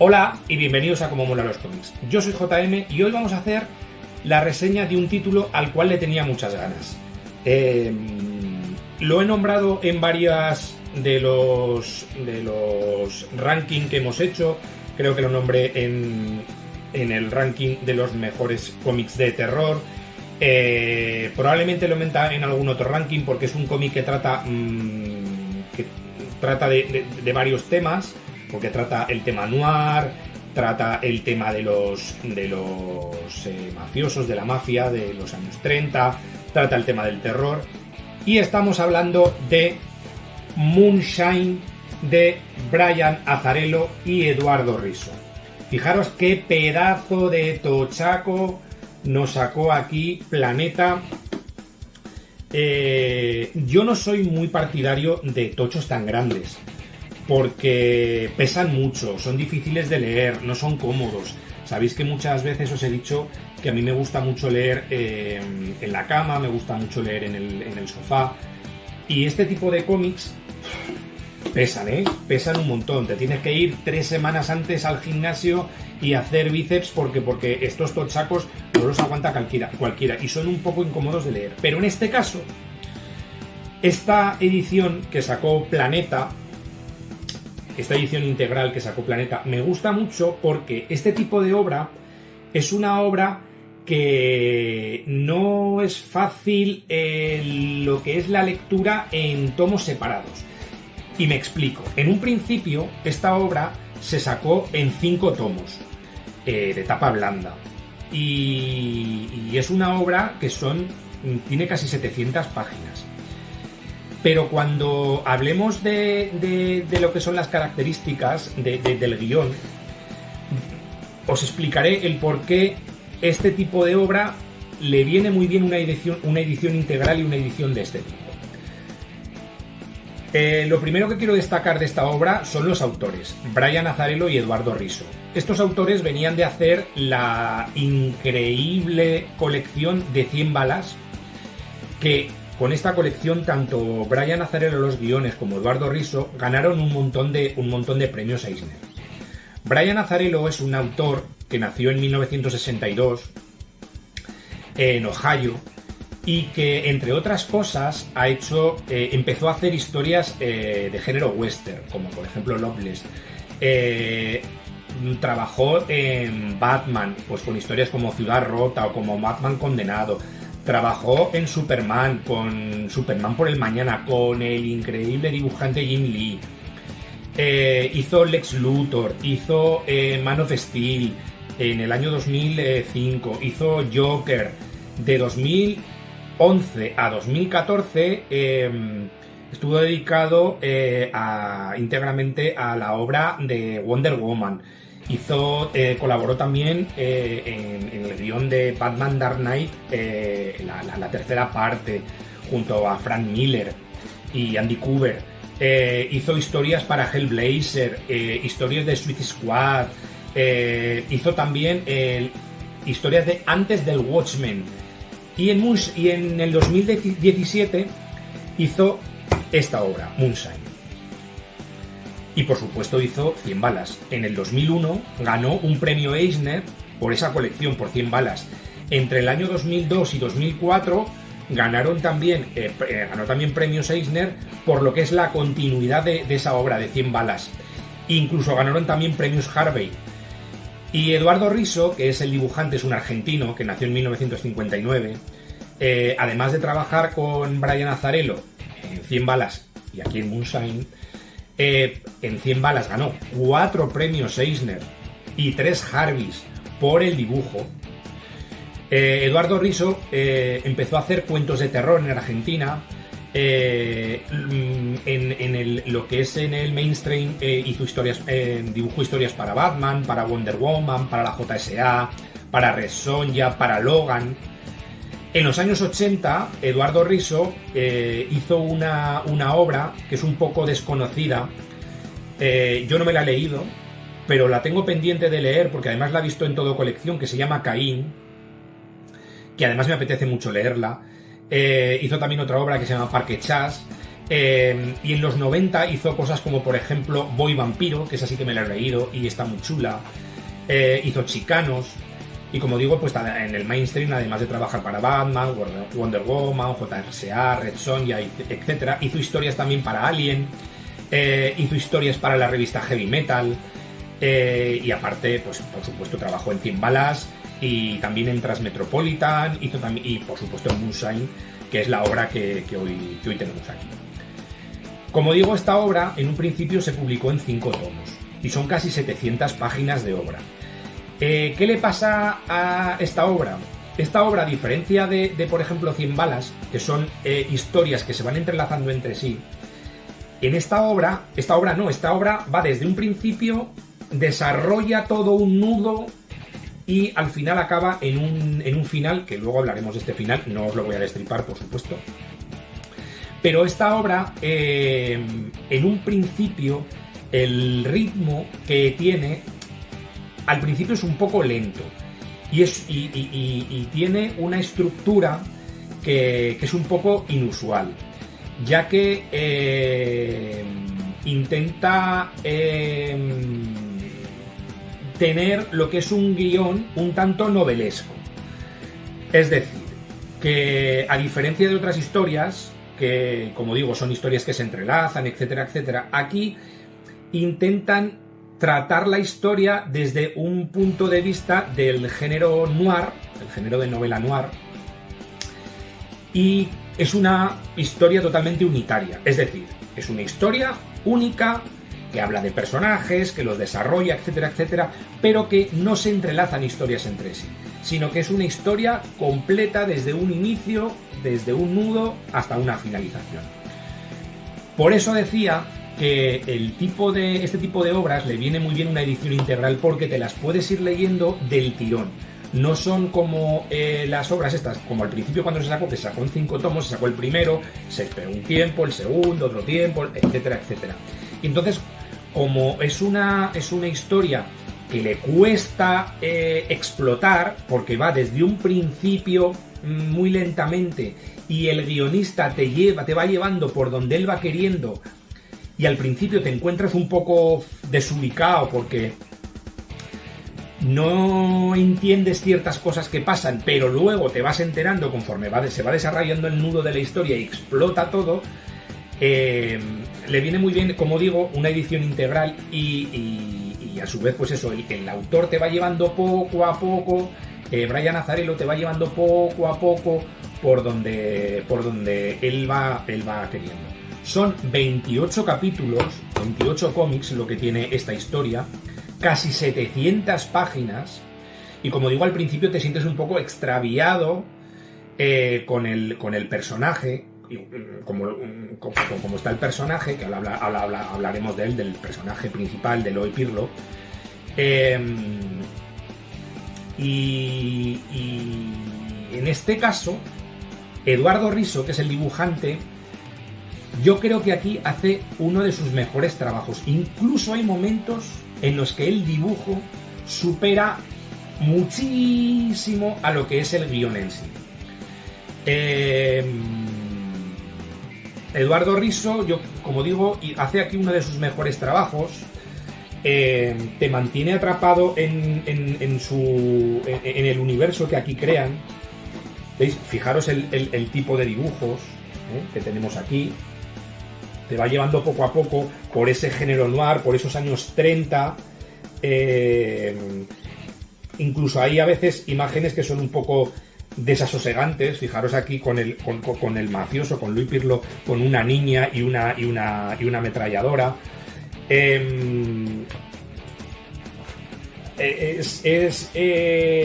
Hola y bienvenidos a Cómo Mola los Cómics. Yo soy JM y hoy vamos a hacer la reseña de un título al cual le tenía muchas ganas. Lo he nombrado en varias de los rankings que hemos hecho. Creo que lo nombré en el ranking de los mejores cómics de terror. Probablemente lo meta en algún otro ranking porque es un cómic que trata de varios temas, porque trata el tema noir, trata el tema de los mafiosos, de la mafia de los años 30, trata el tema del terror, y estamos hablando de Moonshine de Brian Azzarello y Eduardo Risso. Fijaros qué pedazo de tochaco nos sacó aquí Planeta. Yo no soy muy partidario de tochos tan grandes porque pesan mucho, son difíciles de leer, no son cómodos. Sabéis que muchas veces os he dicho que a mí me gusta mucho leer en la cama, me gusta mucho leer en el sofá, y este tipo de cómics pesan un montón. Te tienes que ir 3 semanas antes al gimnasio y hacer bíceps porque estos tochacos no los aguanta cualquiera y son un poco incómodos de leer. Pero en este caso, esta edición que sacó Planeta, esta edición integral que sacó Planeta, me gusta mucho porque este tipo de obra es una obra que no es fácil lo que es la lectura en tomos separados. Y me explico. En un principio, esta obra se sacó en 5 tomos de tapa blanda. Y es una obra que tiene casi 700 páginas. Pero cuando hablemos de lo que son las características del guión, os explicaré el por qué este tipo de obra le viene muy bien una edición integral y una edición de este tipo. Lo primero que quiero destacar de esta obra son los autores, Brian Azzarello y Eduardo Risso. Estos autores venían de hacer la increíble colección de 100 balas, que con esta colección tanto Brian Azzarello los guiones como Eduardo Risso ganaron un montón de premios Eisner. Brian Azzarello es un autor que nació en 1962 en Ohio, y que, entre otras cosas, empezó a hacer historias de género western, como por ejemplo Loveless. Trabajó en Batman, pues con historias como Ciudad Rota o como Batman Condenado. Trabajó en Superman, con Superman por el Mañana, con el increíble dibujante Jim Lee. Hizo Lex Luthor, hizo Man of Steel en el año 2005, hizo Joker. De 2011 a 2014 estuvo dedicado íntegramente a la obra de Wonder Woman. Colaboró también en el guión de Batman Dark Knight, la tercera parte, junto a Frank Miller y Andy Kubert. Hizo historias para Hellblazer, historias de Suicide Squad, hizo también historias de antes del Watchmen. Y en el 2017 hizo esta obra, Moonshine. Y por supuesto hizo 100 balas. En el 2001 ganó un premio Eisner por esa colección, por 100 balas. Entre el año 2002 y 2004 ganó también premios Eisner por lo que es la continuidad de esa obra de 100 balas. Incluso ganaron también premios Harvey. Y Eduardo Risso, que es el dibujante, es un argentino que nació en 1959, además de trabajar con Brian Azzarello en 100 balas y aquí en Moonshine, en 100 balas ganó 4 premios Eisner y 3 Harveys por el dibujo. Eduardo Risso empezó a hacer cuentos de terror en Argentina. Lo que es en el mainstream, dibujó historias para Batman, para Wonder Woman, para la JSA, para Red Sonja, para Logan. En los años 80, Eduardo Risso hizo una obra que es un poco desconocida. Yo no me la he leído, pero la tengo pendiente de leer porque además la he visto en Todo Colección, que se llama Caín, que además me apetece mucho leerla. Hizo también otra obra que se llama Parque Chas, Y en los 90 hizo cosas como, por ejemplo, Boy Vampiro, que es así que me la he leído y está muy chula. Hizo Chicanos. Y como digo, pues en el mainstream, además de trabajar para Batman, Wonder Woman, JRSA, Red Sonja, etc., hizo historias también para Alien, hizo historias para la revista Heavy Metal, y aparte, pues por supuesto, trabajó en 100 balas y también en Transmetropolitan, hizo también, y por supuesto en Moonshine, que es la obra que hoy tenemos aquí. Como digo, esta obra en un principio se publicó en 5 tomos y son casi 700 páginas de obra. ¿Qué le pasa a esta obra? Esta obra, a diferencia de por ejemplo, 100 balas, que son historias que se van entrelazando entre sí, en esta obra va desde un principio, desarrolla todo un nudo y al final acaba en un final, que luego hablaremos de este final, no os lo voy a destripar, por supuesto. Pero esta obra, en un principio, el ritmo que tiene al principio es un poco lento y tiene una estructura que es un poco inusual, ya que intenta tener lo que es un guión un tanto novelesco. Es decir, que a diferencia de otras historias, que como digo son historias que se entrelazan, etcétera, etcétera, aquí intentan tratar la historia desde un punto de vista del género noir, el género de novela noir, y es una historia totalmente unitaria, es decir, es una historia única que habla de personajes, que los desarrolla, etcétera, etcétera, pero que no se entrelazan historias entre sí, sino que es una historia completa desde un inicio, desde un nudo hasta una finalización. Por eso decía que este tipo de obras le viene muy bien una edición integral, porque te las puedes ir leyendo del tirón. No son como las obras estas, como al principio cuando se sacó, que se sacó en 5 tomos, se sacó el primero, se esperó un tiempo, el segundo, otro tiempo, etcétera, etcétera. Y entonces, como es una historia que le cuesta explotar, porque va desde un principio muy lentamente y el guionista te va llevando por donde él va queriendo, y al principio te encuentras un poco desubicado porque no entiendes ciertas cosas que pasan, pero luego te vas enterando conforme se va desarrollando el nudo de la historia y explota todo. Le viene muy bien, como digo, una edición integral y a su vez, pues eso, el autor te va llevando poco a poco, Brian Azzarello te va llevando poco a poco por donde él va queriendo. Son 28 capítulos, 28 cómics lo que tiene esta historia, casi 700 páginas, y como digo, al principio te sientes un poco extraviado con el personaje, como está el personaje, que hablaremos de él, del personaje principal, de Loy Pirlo, y en este caso, Eduardo Risso, que es el dibujante, yo creo que aquí hace uno de sus mejores trabajos. Incluso hay momentos en los que el dibujo supera muchísimo a lo que es el guión en sí. Eduardo Risso, yo como digo, hace aquí uno de sus mejores trabajos. Te mantiene atrapado en el universo que aquí crean. ¿Veis? Fijaros el tipo de dibujos que tenemos aquí. Te va llevando poco a poco por ese género noir, por esos años 30. Incluso hay a veces imágenes que son un poco desasosegantes. Fijaros aquí con el mafioso, con Loy Pirlo, con una niña y una ametralladora.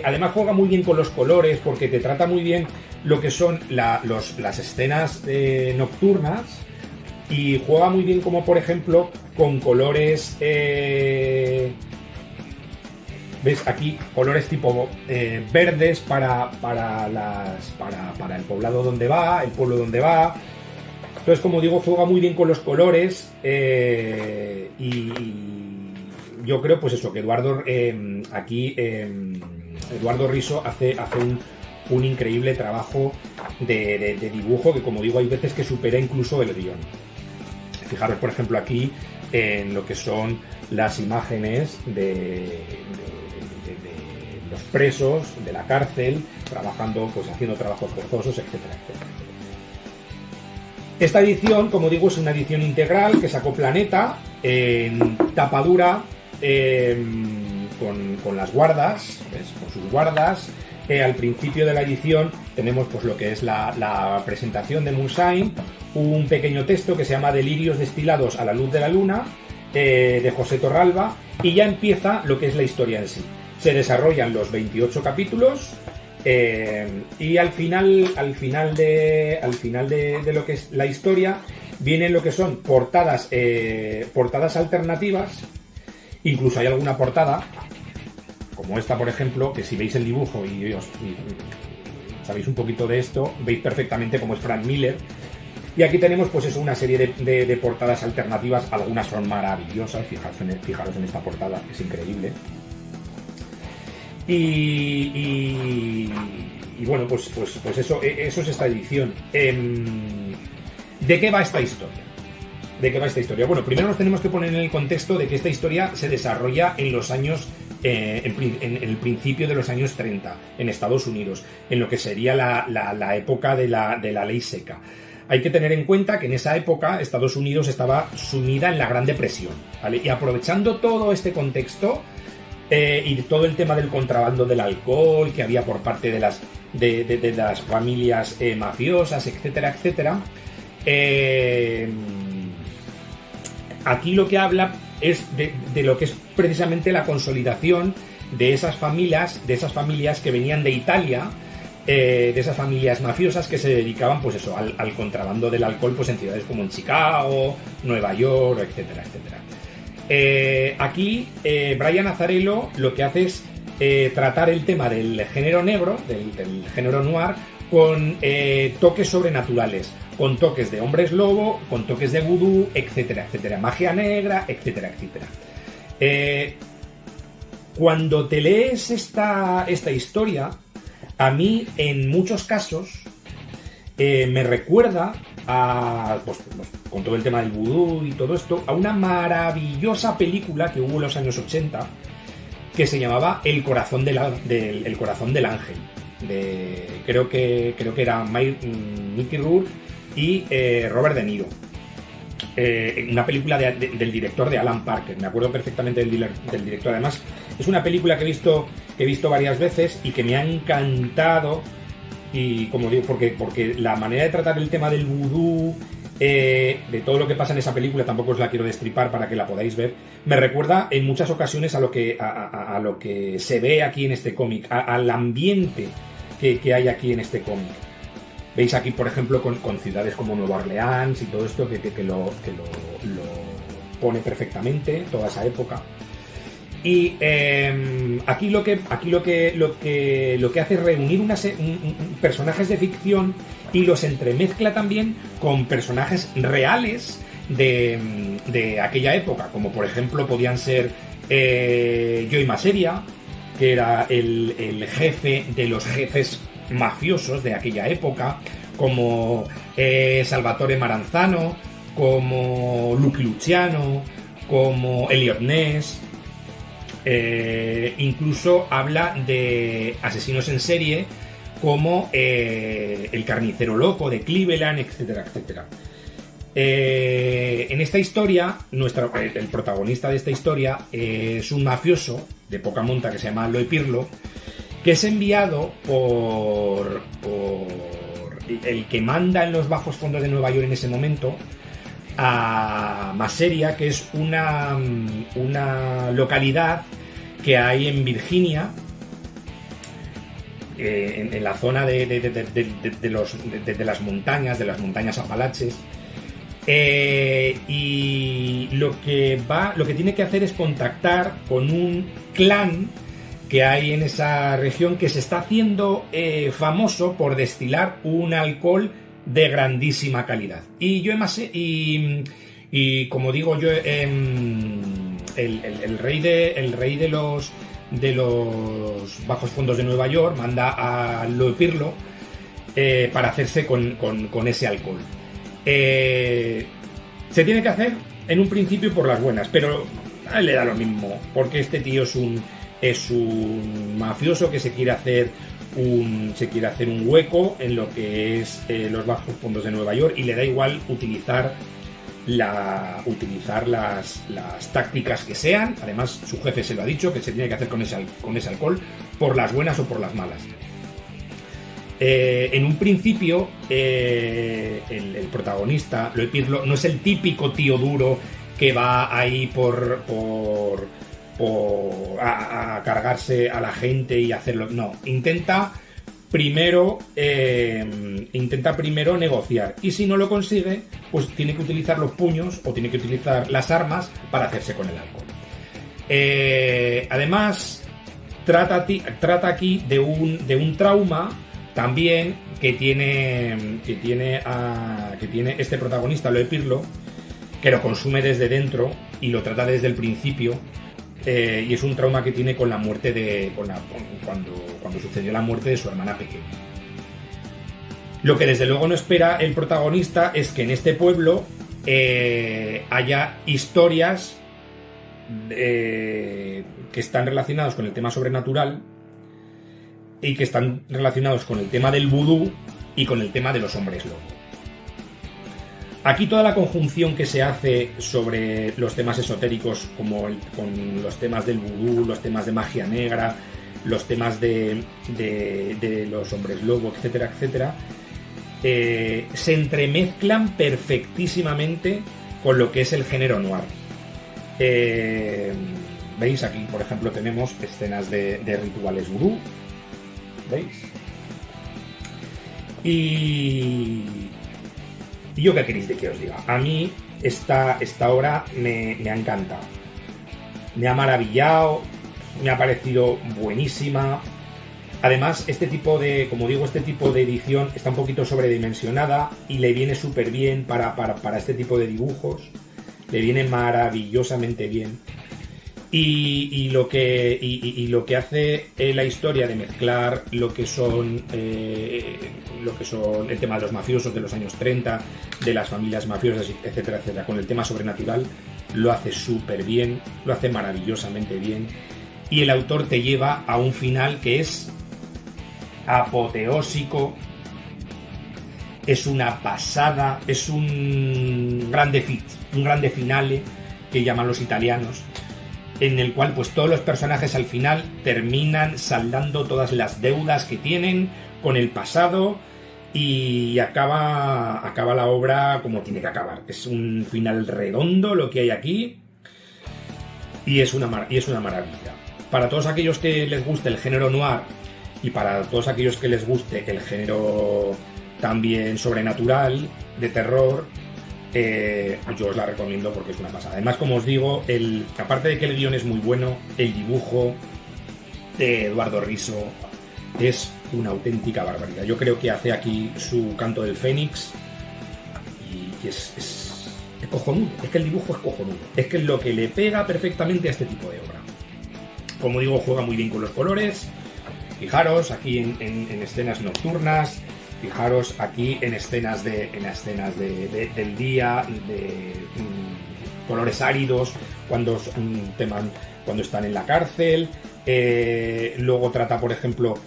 Además juega muy bien con los colores, porque te trata muy bien lo que son las escenas nocturnas, y juega muy bien, como por ejemplo con colores, ves aquí colores tipo verdes para el poblado donde va, el pueblo donde va. Entonces, como digo, juega muy bien con los colores, y yo creo, pues eso, que Eduardo Risso hace un increíble trabajo de dibujo, que como digo, hay veces que supera incluso el guión. fijaros, por ejemplo, aquí en lo que son las imágenes de los presos de la cárcel, trabajando, pues haciendo trabajos forzosos, etcétera, etcétera. Esta edición, como digo, es una edición integral que sacó Planeta en tapadura, con las guardas, ¿ves? Con sus guardas. Al principio de la edición tenemos pues lo que es la presentación de Moonshine, un pequeño texto que se llama Delirios destilados a la luz de la luna, de José Torralba, y ya empieza lo que es la historia en sí. Se desarrollan los 28 capítulos, y al final de lo que es la historia vienen lo que son portadas alternativas. Incluso hay alguna portada como esta, por ejemplo, que si veis el dibujo y sabéis un poquito de esto, veis perfectamente cómo es Frank Miller. Y aquí tenemos pues eso, una serie de portadas alternativas. Algunas son maravillosas, fijaros en esta portada, es increíble. Y bueno, pues eso es esta edición. ¿De qué va esta historia? Bueno, primero nos tenemos que poner en el contexto de que esta historia se desarrolla en los años, en el principio de los años 30, en Estados Unidos, en lo que sería la época de la ley seca. Hay que tener en cuenta que en esa época Estados Unidos estaba sumida en la Gran Depresión, ¿vale? Y aprovechando todo este contexto, y todo el tema del contrabando del alcohol que había por parte de las familias mafiosas, etcétera, etcétera, aquí lo que habla es de lo que es precisamente la consolidación de esas familias que venían de Italia, de esas familias mafiosas que se dedicaban pues eso, al contrabando del alcohol, pues en ciudades como en Chicago, Nueva York, etcétera, etcétera. Aquí Brian Azzarello lo que hace es tratar el tema del género negro, del género noir, con toques sobrenaturales, con toques de hombres lobo, con toques de vudú, etcétera, etcétera, magia negra, etcétera, etcétera. Cuando te lees esta historia, a mí en muchos casos me recuerda a, pues, con todo el tema del vudú y todo esto, a una maravillosa película que hubo en los años 80 que se llamaba El corazón del ángel. Creo que era Mickey Rourke y Robert De Niro. Una película del director, de Alan Parker. Me acuerdo perfectamente del director. Además, es una película que he visto varias veces y que me ha encantado. Y como digo, porque la manera de tratar el tema del vudú, de todo lo que pasa en esa película, tampoco os la quiero destripar para que la podáis ver, me recuerda en muchas ocasiones a lo que se ve aquí en este cómic, al ambiente que hay aquí en este cómic. Veis aquí, por ejemplo, con ciudades como Nueva Orleans y todo esto que lo pone perfectamente, toda esa época. Y aquí lo que hace es reunir personajes de ficción y los entremezcla también con personajes reales de aquella época, como por ejemplo podían ser Joey Maseria, que era el jefe de los jefes mafiosos de aquella época, como Salvatore Maranzano, como Lucky Luciano, como Elliot Ness. Incluso habla de asesinos en serie como el carnicero loco de Cleveland, etcétera, etcétera. En esta historia, el protagonista de esta historia es un mafioso de poca monta que se llama Loe Pirlo, que es enviado por el que manda en los bajos fondos de Nueva York en ese momento, a Maseria, que es una localidad que hay en Virginia, en la zona de las montañas Apalaches, y lo que tiene que hacer es contactar con un clan que hay en esa región que se está haciendo famoso por destilar un alcohol de grandísima calidad. Y como digo yo, el rey de los bajos fondos de Nueva York manda a Loe Pirlo para hacerse con ese alcohol. Se tiene que hacer en un principio por las buenas, pero a él le da lo mismo, porque este tío es un mafioso que se quiere hacer un hueco en lo que es los bajos fondos de Nueva York, y le da igual utilizar las tácticas que sean. Además, su jefe se lo ha dicho, que se tiene que hacer con ese alcohol, por las buenas o por las malas. En un principio, el protagonista, Loeb Pirlo, no es el típico tío duro que va ahí a cargarse a la gente y hacerlo. No, intenta primero negociar, y si no lo consigue, pues tiene que utilizar los puños o tiene que utilizar las armas para hacerse con el alcohol. Además, trata aquí de un trauma también que tiene este protagonista, Loeb Pirlo, que lo consume desde dentro y lo trata desde el principio. Y es un trauma que tiene con la muerte cuando sucedió la muerte de su hermana pequeña. Lo que desde luego no espera el protagonista es que en este pueblo haya historias que están relacionadas con el tema sobrenatural y que están relacionados con el tema del vudú y con el tema de los hombres lobo. Aquí toda la conjunción que se hace sobre los temas esotéricos, con los temas del vudú, los temas de magia negra, los temas de los hombres lobo, etcétera, etcétera, se entremezclan perfectísimamente con lo que es el género noir. ¿Veis? Aquí, por ejemplo, tenemos escenas de rituales vudú. ¿Veis? Y yo, ¿qué queréis de que os diga? A mí esta obra me ha encantado. Me ha maravillado, me ha parecido buenísima. Además, este tipo de edición está un poquito sobredimensionada y le viene súper bien para este tipo de dibujos. Le viene maravillosamente bien. Y lo que hace la historia de mezclar lo que son el tema de los mafiosos de los años 30, de las familias mafiosas, etcétera, etcétera, con el tema sobrenatural, lo hace súper bien, lo hace maravillosamente bien. Y el autor te lleva a un final que es apoteósico, es una pasada, es un grande finale que llaman los italianos, en el cual pues todos los personajes al final terminan saldando todas las deudas que tienen con el pasado, y acaba la obra como tiene que acabar. Es un final redondo lo que hay aquí, y es una maravilla. Para todos aquellos que les guste el género noir, y para todos aquellos que les guste el género también sobrenatural, de terror, yo os la recomiendo porque es una pasada. Además, como os digo, aparte de que el guión es muy bueno, el dibujo de Eduardo Risso es una auténtica barbaridad. Yo creo que hace aquí su Canto del Fénix y es cojonudo. Es que el dibujo es cojonudo. Es que es lo que le pega perfectamente a este tipo de obra. Como digo, juega muy bien con los colores. Fijaros aquí en escenas nocturnas. Fijaros aquí en escenas del día, de colores áridos, cuando están en la cárcel. Luego trata, por ejemplo,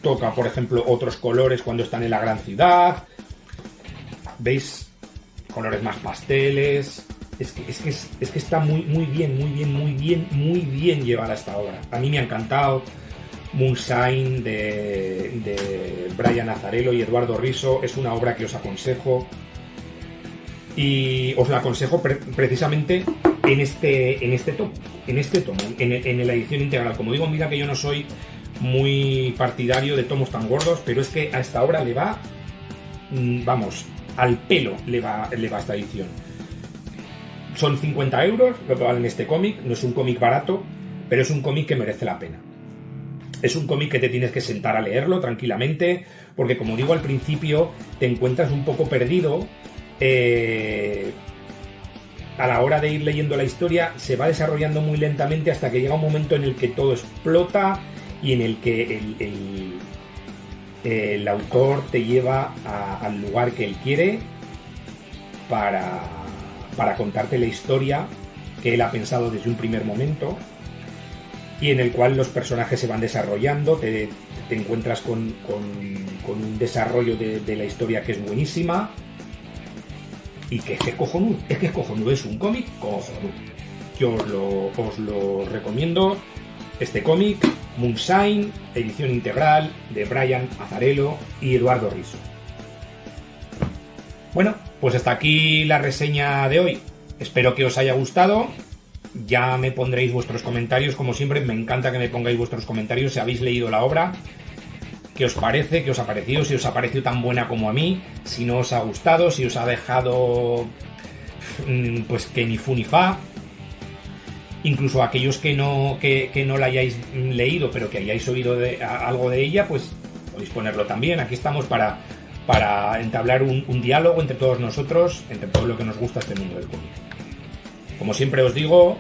toca, por ejemplo, otros colores cuando están en la gran ciudad. ¿Veis? Colores más pasteles. Es que está muy bien llevada esta obra. A mí me ha encantado. Moonshine de Brian Azzarello y Eduardo Risso es una obra que os aconsejo, y os la aconsejo precisamente en este tomo, en la edición integral. Como digo, mira que yo no soy muy partidario de tomos tan gordos, pero es que a esta obra le va, vamos, al pelo le va esta edición. Son 50 euros lo que vale este cómic. No es un cómic barato, pero es un cómic que merece la pena. Es un cómic que te tienes que sentar a leerlo tranquilamente, porque, como digo al principio, te encuentras un poco perdido. A la hora de ir leyendo la historia, se va desarrollando muy lentamente hasta que llega un momento en el que todo explota y en el que el autor te lleva al lugar que él quiere. para contarte la historia que él ha pensado desde un primer momento y en el cual los personajes se van desarrollando, te encuentras con un desarrollo de la historia que es buenísima y que es cojonudo, es un cómic cojonudo. Yo os lo recomiendo, este cómic, Moonshine, edición integral de Brian Azzarello y Eduardo Risso. Bueno, pues hasta aquí la reseña de hoy. Espero que os haya gustado. Ya me pondréis vuestros comentarios, como siempre. Me encanta que me pongáis vuestros comentarios si habéis leído la obra. ¿Qué os parece? ¿Qué os ha parecido? Si os ha parecido tan buena como a mí. Si no os ha gustado, si os ha dejado pues que ni fu ni fa. Incluso aquellos que no la hayáis leído, pero que hayáis oído algo de ella, pues podéis ponerlo también. Aquí estamos para entablar un diálogo entre todos nosotros, entre todo lo que nos gusta este mundo del cómic. Como siempre os digo,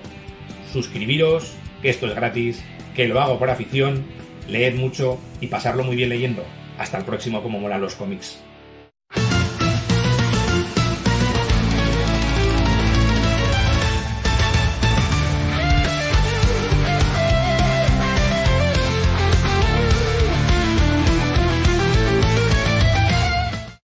suscribiros, que esto es gratis, que lo hago por afición, leed mucho y pasarlo muy bien leyendo. Hasta el próximo Como Molan los Cómics.